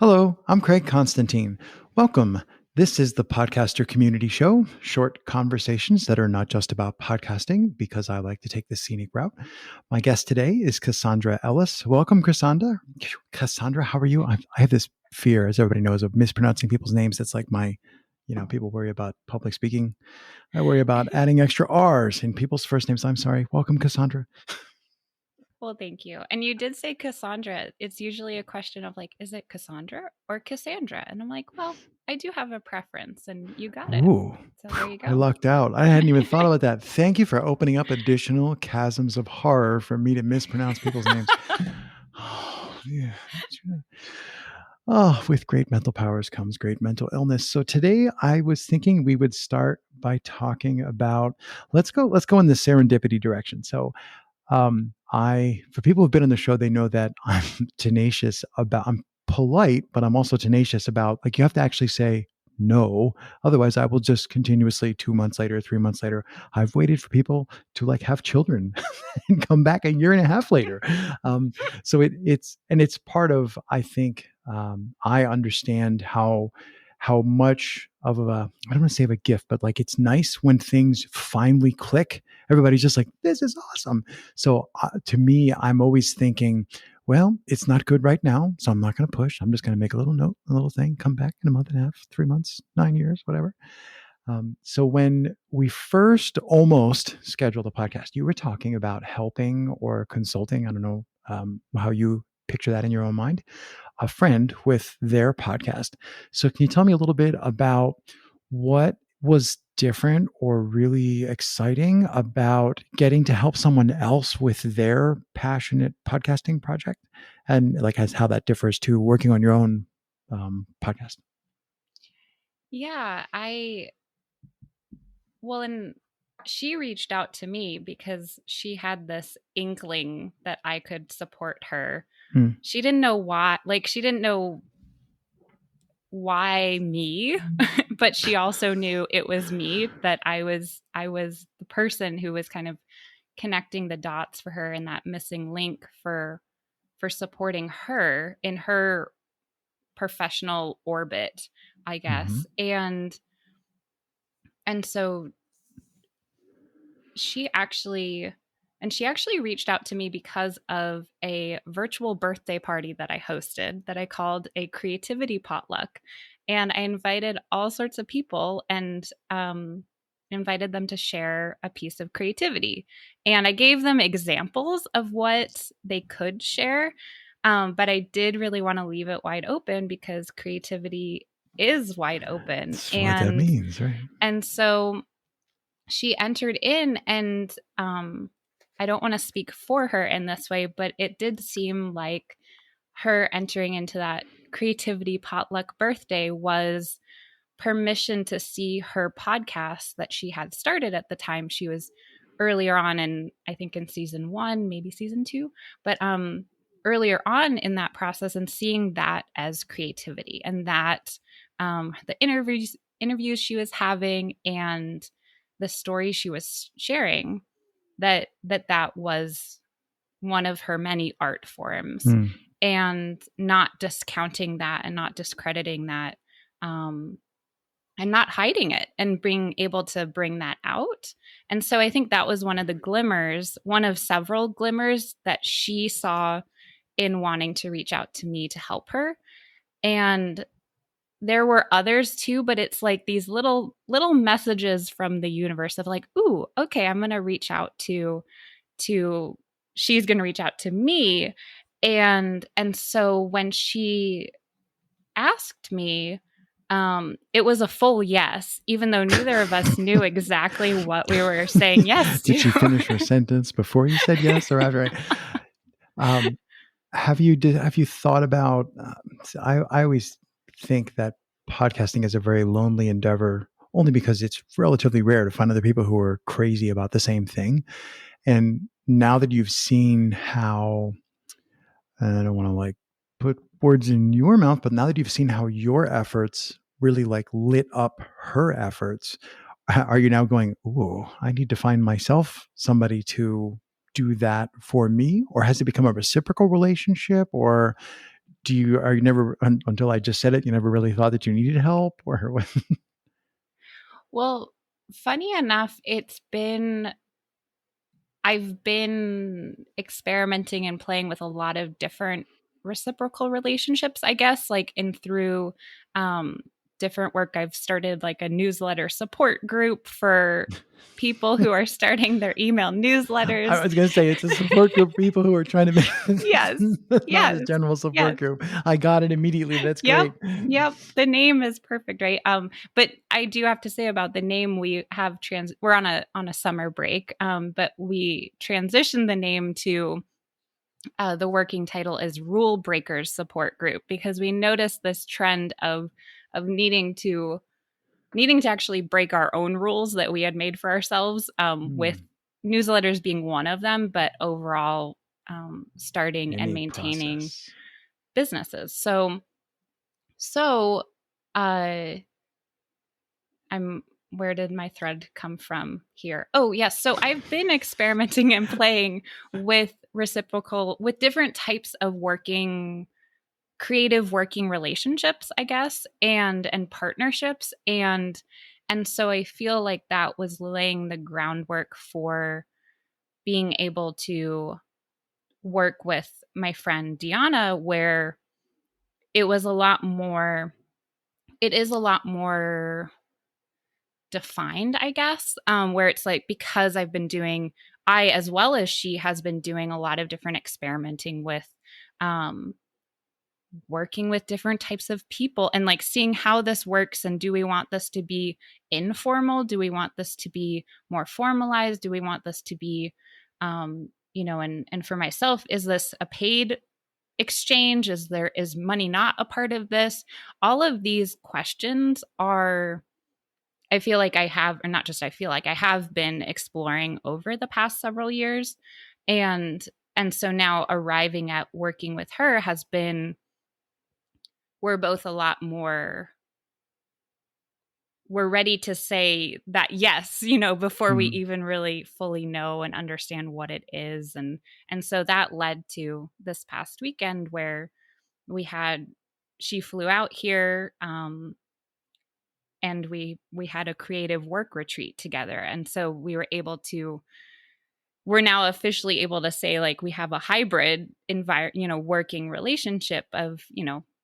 Hello, I'm Craig Constantine. Welcome. This is the Podcaster Community Show, short conversations that are not just about podcasting because I like to take the scenic route. My guest today is Cassandra Ellis. Welcome, Cassandra. Cassandra, how are you? I have this fear, as everybody knows, of mispronouncing people's names. That's like people worry about public speaking. I worry about adding extra R's in people's first names. I'm sorry. Welcome, Cassandra. Well, thank you. And you did say Cassandra. It's usually a question of like, is it Cassandra or Cassandra? And I'm like, well, I do have a preference, and you got it. Ooh, So there you I go. lucked out. I hadn't even thought about that. Thank you for opening up additional chasms of horror for me to mispronounce people's names. Oh, yeah. Oh, with great mental powers comes great mental illness. So today I was thinking we would start by talking about let's go in the serendipity direction. So I for people who've been on the show, they know that I'm polite, but I'm also tenacious about like you have to actually say no. Otherwise, I will just continuously 2 months later, 3 months later, I've waited for people to like have children and come back a year and a half later. Um, so it's part of I think I understand how much of a I don't want to say of a gift, but like it's nice when things finally click. Everybody's just like, this is awesome. So to me, I'm always thinking, well, it's not good right now, so I'm not going to push. I'm just going to make a little note, a little thing, come back in a month and a half, 3 months, 9 years, whatever. So when we first almost scheduled a podcast, you were talking about helping or consulting. I don't know how you picture that in your own mind, a friend with their podcast. So can you tell me a little bit about what was different or really exciting about getting to help someone else with their passionate podcasting project and like how that differs to working on your own podcast? Yeah, and she reached out to me because she had this inkling that I could support her. Hmm. She didn't know why, like, she didn't know why me, but she also knew it was me, that I was the person who was kind of connecting the dots for her, and that missing link for supporting her in her professional orbit, I Mm-hmm. guess. And so she actually she actually reached out to me because of a virtual birthday party that I hosted that I called a creativity potluck. And I invited all sorts of people and invited them to share a piece of creativity. And I gave them examples of what they could share. But I did really want to leave it wide open because creativity is wide open. That's what that And means, right? so she entered in, and I don't want to speak for her in this way, but it did seem like her entering into that creativity potluck birthday was permission to see her podcast that she had started at the time. She was earlier on, and I think in season 1, maybe season 2, but earlier on in that process, and seeing that as creativity, and that the interviews she was having and the story she was sharing, that was one of her many art forms, Hmm. and not discounting that and not discrediting that, um, and not hiding it, and being able to bring that out. And so I think that was one of the glimmers, one of several glimmers that she saw in wanting to reach out to me to help her. And there were others too, but it's like these little messages from the universe of like, ooh, okay, I'm gonna reach out to she's gonna reach out to me. And so when she asked me, it was a full yes, even though neither of us knew exactly what we were saying yes Did she finish her to. sentence before you said yes or after? Um, have you thought about? I always think that podcasting is a very lonely endeavor, only because it's relatively rare to find other people who are crazy about the same thing. And now that you've seen how, and I don't want to like put words in your mouth, but now that you've seen how your efforts really like lit up her efforts, are you now going, "Ooh, I need to find myself somebody to do that for me," or has it become a reciprocal relationship, or are you never, until I just said it, you never really thought that you needed help or what? Well, funny enough, I've been experimenting and playing with a lot of different reciprocal relationships, I guess, like in through um, different work. I've started like a newsletter support group for people who are starting their email I newsletters. was going to say it's a support group for people who are trying to make Yes, not a yes, general support yes. group. I got it immediately. That's Yep. great. Yep. The name is perfect, right? But I do have to say about the name, we're on a summer break. But we transitioned the name to the working title is Rule Breakers Support Group, because we noticed this trend of needing to actually break our own rules that we had made for ourselves, with Hmm. newsletters being one of them, but overall starting and Innate maintaining process. businesses. So uh I'm where did my thread come from here? Oh, yes. So I've been experimenting and playing with different types of creative working relationships, I guess, and partnerships, and so I feel like that was laying the groundwork for being able to work with my friend Deanna, where it was a lot more it is a lot more defined, I guess, where it's like, because I, as well as she, has been doing a lot of different experimenting with um, working with different types of people and like seeing how this works. And do we want this to be informal? Do we want this to be more formalized? Do we want this to be, and for myself, is this a paid exchange? Is money not a part of this? All of these questions are I feel like I have, or not just I feel like I have been exploring over the past several years. And and so now arriving at working with her has been we're both a lot more we're ready to say that yes, before we Mhm. even really fully know and understand what it is. And so that led to this past weekend where we had she flew out here, and we had a creative work retreat together, and so we're now officially able to say like we have a hybrid working relationship of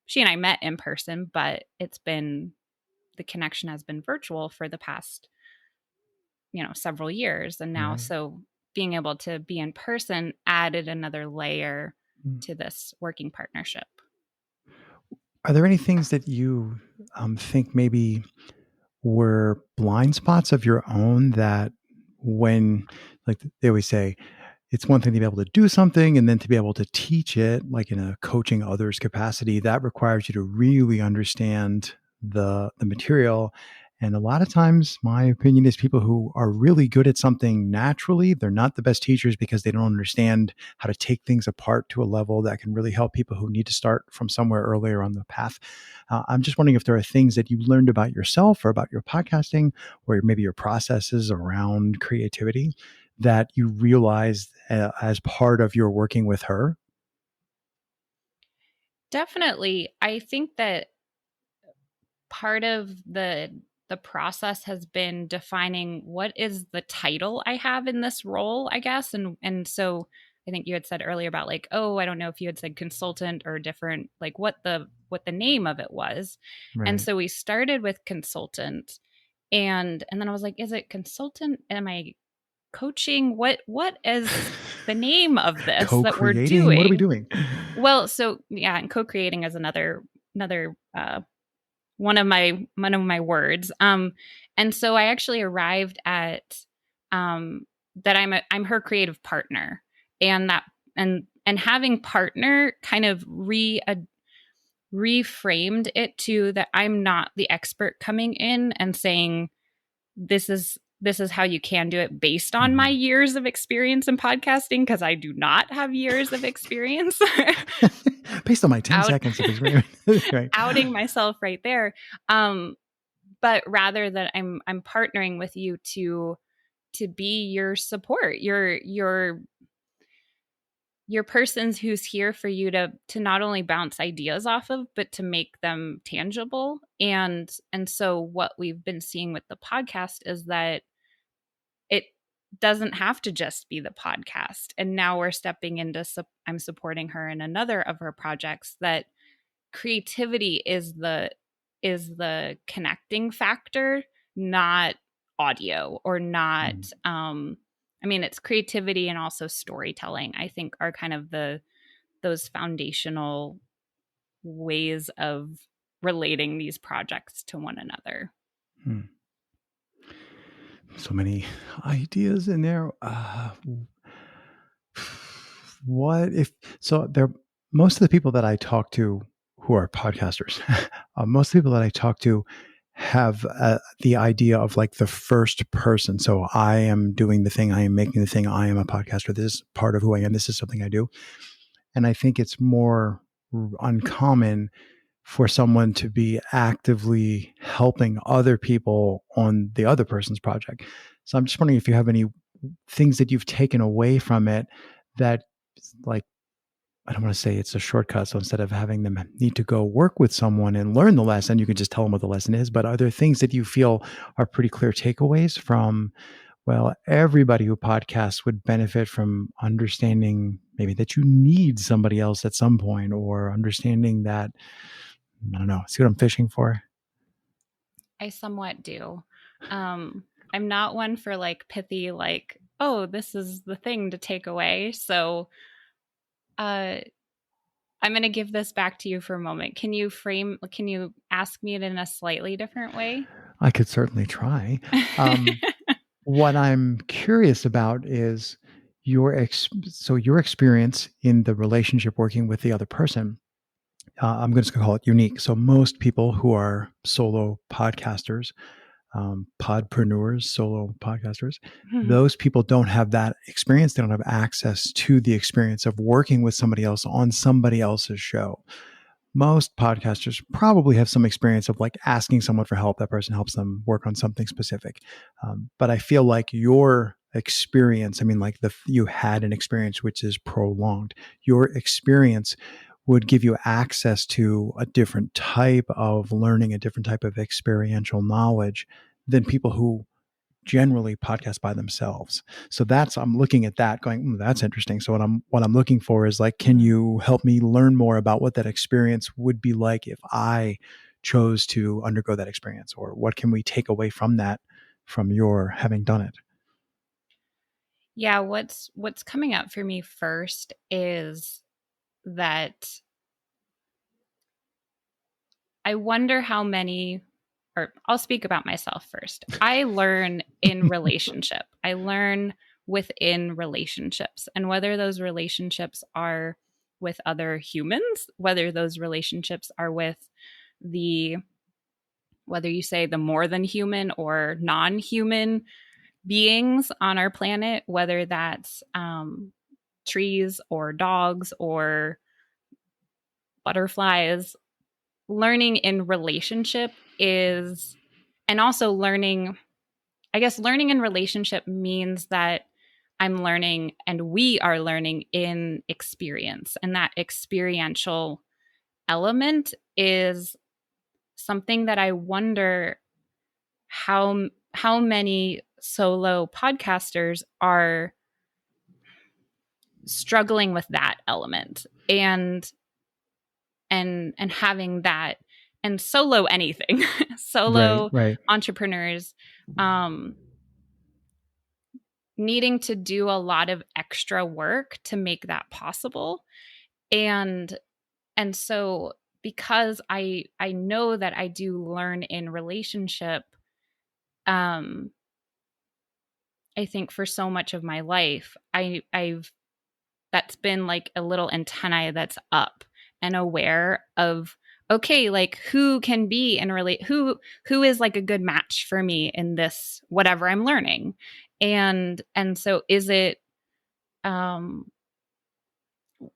she and I met in person, but the connection has been virtual for the past several years, and now Right. so being able to be in person added another layer Mm. to this working partnership. Are there any things that you think maybe were blind spots of your own that when, like they always say, it's one thing to be able to do something and then to be able to teach it, like in a coaching others capacity, that requires you to really understand the material. And a lot of times, my opinion is people who are really good at something naturally, they're not the best teachers because they don't understand how to take things apart to a level that can really help people who need to start from somewhere earlier on the path. I'm just wondering if there are things that you learned about yourself or about your podcasting or maybe your processes around creativity that you realized as part of your working with her? Definitely, I think that part of the process has been defining what is the title I have in this role, I guess. And so I think you had said earlier about like, oh, I don't know if you had said consultant or different, like what the name of it was. And Right. so we started with consultant, and then I was like, is it consultant? Am I coaching? What is the name of this that we're Co-creating. What are we doing? doing? Well, so yeah, and co-creating is another one of my words. And so I actually arrived at that I'm her creative partner, and that and having partner kind of reframed it to that I'm not the expert coming in and saying this is how you can do it based on my Mhm. years of experience in podcasting, because I do not have years of experience. Based on my 10 Out seconds of experience. Right. outing myself right there. Um, but rather that I'm partnering with you to be your support, your your person's who's here for you to not only bounce ideas off of, but to make them tangible. And so what we've been seeing with the podcast is that it doesn't have to just be the podcast. And now we're stepping into I'm supporting her in another of her projects, that creativity is the connecting factor, not audio, or not Mm. I mean, it's creativity and also storytelling, I think, are kind of those foundational ways of relating these projects to one another. Mm. So many ideas in there. What if so? There, most of the people that I talk to who are podcasters, most people that I talk to have the idea of like the first person. So I am doing the thing, I am making the thing, I am a podcaster. This is part of who I am. This is something I do, and I think it's more uncommon for someone to be actively helping other people on the other person's project. So I'm just wondering if you have any things that you've taken away from it that, like, I don't want to say it's a shortcut. So instead of having them need to go work with someone and learn the lesson, you can just tell them what the lesson is. But are there things that you feel are pretty clear takeaways from, well, everybody who podcasts would benefit from understanding maybe that you need somebody else at some point, or understanding that, I don't know, see what I'm fishing for? I somewhat do. I'm not one for like pithy, like, oh, this is the thing to take away. So uh, I'm going to give this back to you for a moment. Can you ask me it in a slightly different way? I could certainly try. Um, what I'm curious about is your experience in the relationship working with the other person. I'm just going to call it unique. So most people who are solo podcasters, podpreneurs, solo podcasters, those people don't have that experience. They don't have access to the experience of working with somebody else on somebody else's show. Most podcasters probably have some experience of like asking someone for help. That person helps them work on something specific. But I feel like your experience, I mean, like you had an experience which is prolonged. Your experience would give you access to a different type of learning, a different type of experiential knowledge than people who generally podcast by themselves. So I'm looking at that going, that's interesting. So what I'm looking for is like, can Mhm. you help me learn more about what that experience would be like if I chose to undergo that experience? Or what can we take away from that, from your having done it? Yeah, what's coming up for me first is that I wonder how many, or I'll speak about myself first. I learn in relationship. I learn within relationships, and whether those relationships are with other humans, whether those relationships are with the, whether you say the more than human or non-human beings on our planet, whether that's trees or dogs or butterflies, learning in relationship is, and also learning, I guess learning in relationship means that I'm learning and we are learning in experience. And that experiential element is something that I wonder how many solo podcasters are struggling with that element, and having that, and solo anything Right, solo right. entrepreneurs um needing to do a lot of extra work to make that possible. And and so because I know that I do learn in relationship, um I think for so much of my life I've that's been like a little antennae that's up and aware of, okay, like who can be and relate, who is like a good match for me in this whatever I'm learning. And so is it, um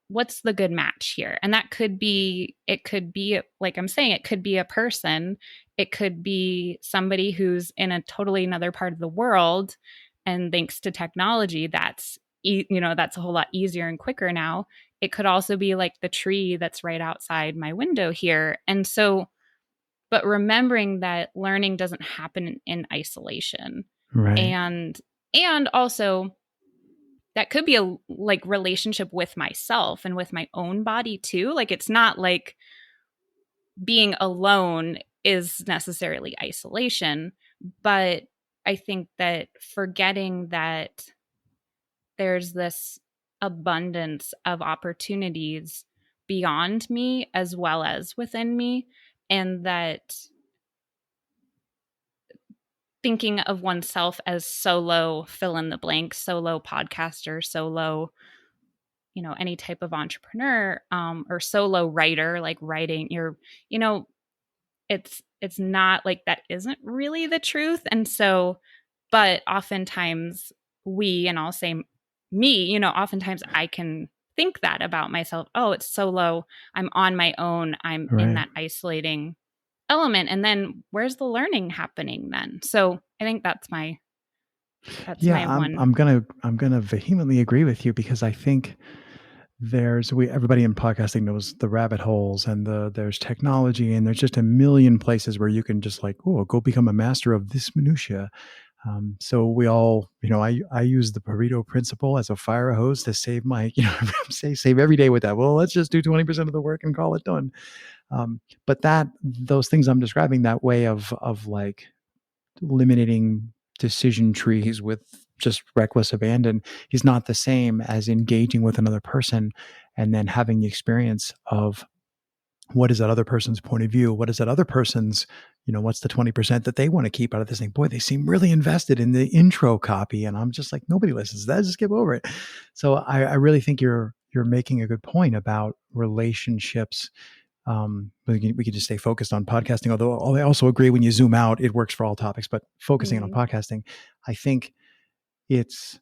what's the good match here? And that could be, it could be, like I'm saying, it could be a person, it could be somebody who's in a totally another part of the world, and thanks to technology that's that's a whole lot easier and quicker now. It could also be like the tree that's right outside my window here. And so, but remembering that learning doesn't happen in isolation. Right. And also that could be a like relationship with myself and with my own body too. Like it's not like being alone is necessarily isolation, but I think that forgetting that there's this abundance of opportunities beyond me as well as within me, and that thinking of oneself as solo fill in the blank, solo podcaster, solo any type of entrepreneur, or solo writer, like writing your you know it's not like that isn't really the truth. And so, but oftentimes and I'll say me, oftentimes I can think that about myself. Oh, it's solo. I'm on my own. I'm in Right. that isolating element. And then where's the learning happening then? So I think that's Yeah, my I'm one. I'm gonna I'm gonna vehemently agree with you because I think everybody in podcasting knows the rabbit holes and there's technology and there's just a million places where you can just like, oh, go become a master of this minutia. So we all, I use the Pareto principle as a fire hose to save my, save every day with that. Well, let's just do 20% of the work and call it done. But those things I'm describing, that way of like eliminating decision trees with just reckless abandon, he's not the same as engaging with another person and then having the experience of what is that other person's point of view? What is that other person's, what's the 20% that they want to keep out of this thing? Boy, they seem really invested in the intro copy. And I'm just like, nobody listens to that. Just skip over it. So I really think you're making a good point about relationships. We could just stay focused on podcasting, although I also agree when you zoom out, it works for all topics, but focusing on Mm, podcasting, I think it's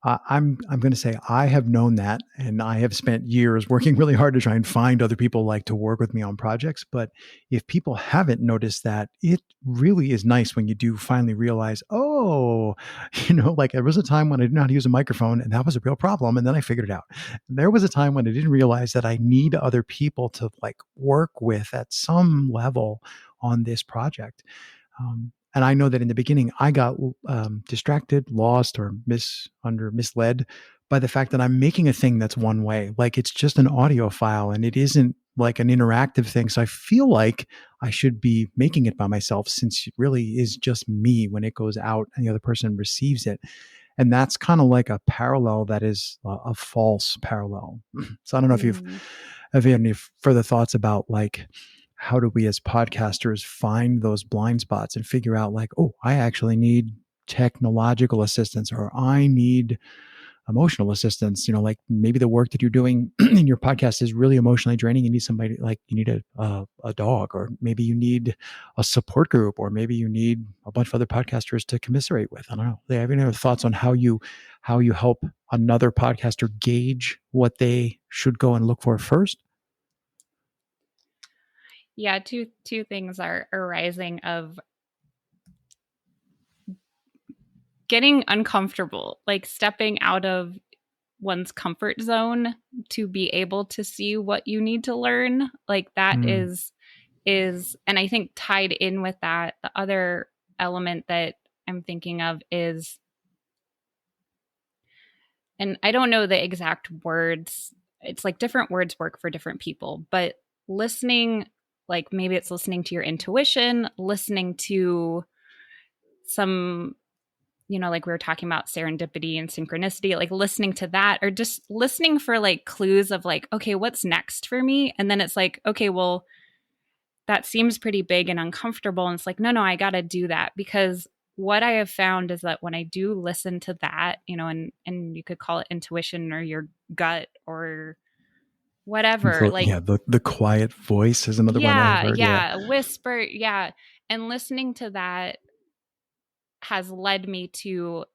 I'm going to say I have known that, and I have spent years working really hard to try and find other people like to work with me on projects. But if people haven't noticed that, it really is nice when you do finally realize, oh, like there was a time when I didn't know how to use a microphone, and that was a real problem, and then I figured it out. There was a time when I didn't realize that I need other people to like work with at some level on this project. And I know that in the beginning, I got distracted, lost, or misled by the fact that I'm making a thing that's one way. Like it's just an audio file and it isn't like an interactive thing. So I feel like I should be making it by myself since it really is just me when it goes out and the other person receives it. And that's kind of like a parallel that is a false parallel. So I don't know if mm. you have any further thoughts about like how do we as podcasters find those blind spots and figure out like, oh, I actually need technological assistance or I need emotional assistance. Like maybe the work that you're doing in your podcast is really emotionally draining. You need somebody, like you need a dog, or maybe you need a support group, or maybe you need a bunch of other podcasters to commiserate with. I don't know. Do you have any other thoughts on how you help another podcaster gauge what they should go and look for first? Yeah, two things are arising of getting uncomfortable, like stepping out of one's comfort zone to be able to see what you need to learn. Like that Mm, is and I think tied in with that, the other element that I'm thinking of is, and I don't know the exact words, it's like different words work for different people, but listening, like maybe it's listening to your intuition, listening to some, like we were talking about serendipity and synchronicity, like listening to that, or just listening for like clues of like, okay, what's next for me? And then it's like, okay, well, that seems pretty big and uncomfortable. And it's like, no, I got to do that, because what I have found is that when I do listen to that, and you could call it intuition or your gut or whatever, like, yeah, the quiet voice is another one I've yeah, heard. Yeah. yeah, whisper, yeah. And listening to that has led me to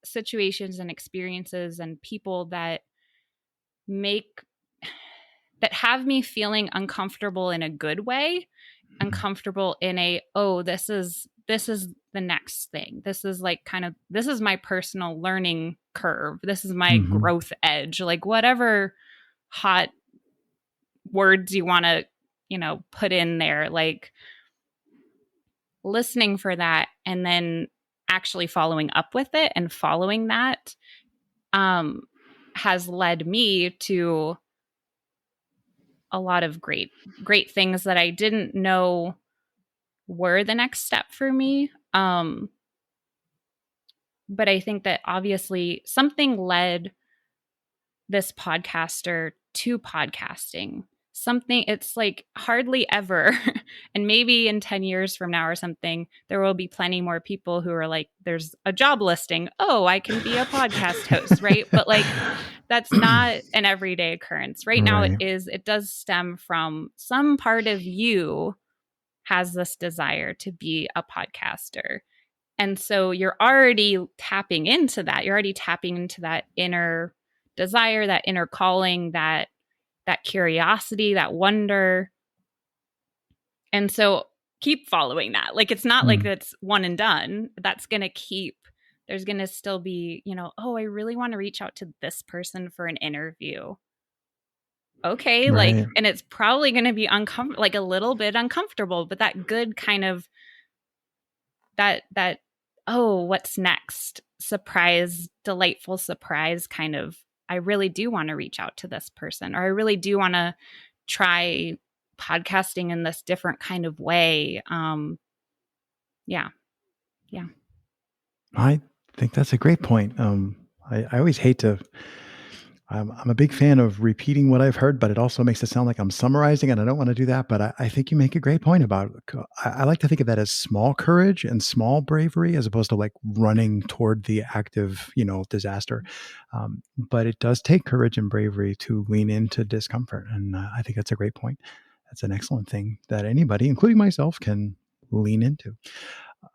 situations and experiences and people make that have me feeling uncomfortable in a good way, Mhm. uncomfortable in a, oh, this is this is the next thing. This is like this is my personal learning curve. This is my Hmm. growth edge. Like whatever hot words you want to, put in there, like listening for that and then actually following up with it and following that has led me to a lot of great things that I didn't know were the next step for me. But I think that obviously something led this podcaster to podcasting. Something, it's like hardly ever, and maybe in 10 years from now or something, there will be plenty more people who are like, there's a job listing. Oh, I can be a podcast host, right? But like, that's not an everyday occurrence. Right now, Right. it does stem from some part of you has this desire to be a podcaster. And so you're already tapping into that. You're already tapping into that inner desire, that inner calling, that curiosity, that wonder. And so keep following that. Like it's not like Mm. that's one and done. That's going to keep there's going to still be, oh, I really want to reach out to this person for an interview. Okay, like Right. and it's probably going to be uncomfortable, like a little bit uncomfortable, but that good kind of that oh, what's next? Surprise, delightful surprise kind of I really do want to reach out to this person, or I really do want to try podcasting in this different kind of way. Yeah. Yeah. I think that's a great point. I always hate to. I'm a big fan of repeating what I've heard, but it also makes it sound like I'm summarizing, and I don't want to do that. But I think you make a great point about. I like to think of that as small courage and small bravery, as opposed to like running toward the active, disaster. But it does take courage and bravery to lean into discomfort, and I think that's a great point. That's an excellent thing that anybody, including myself, can lean into.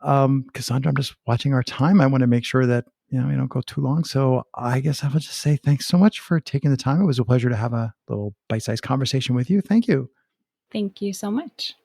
Cassandra, I'm just watching our time. I want to make sure that we don't go too long. So I guess I will just say thanks so much for taking the time. It was a pleasure to have a little bite-sized conversation with you. Thank you. Thank you so much.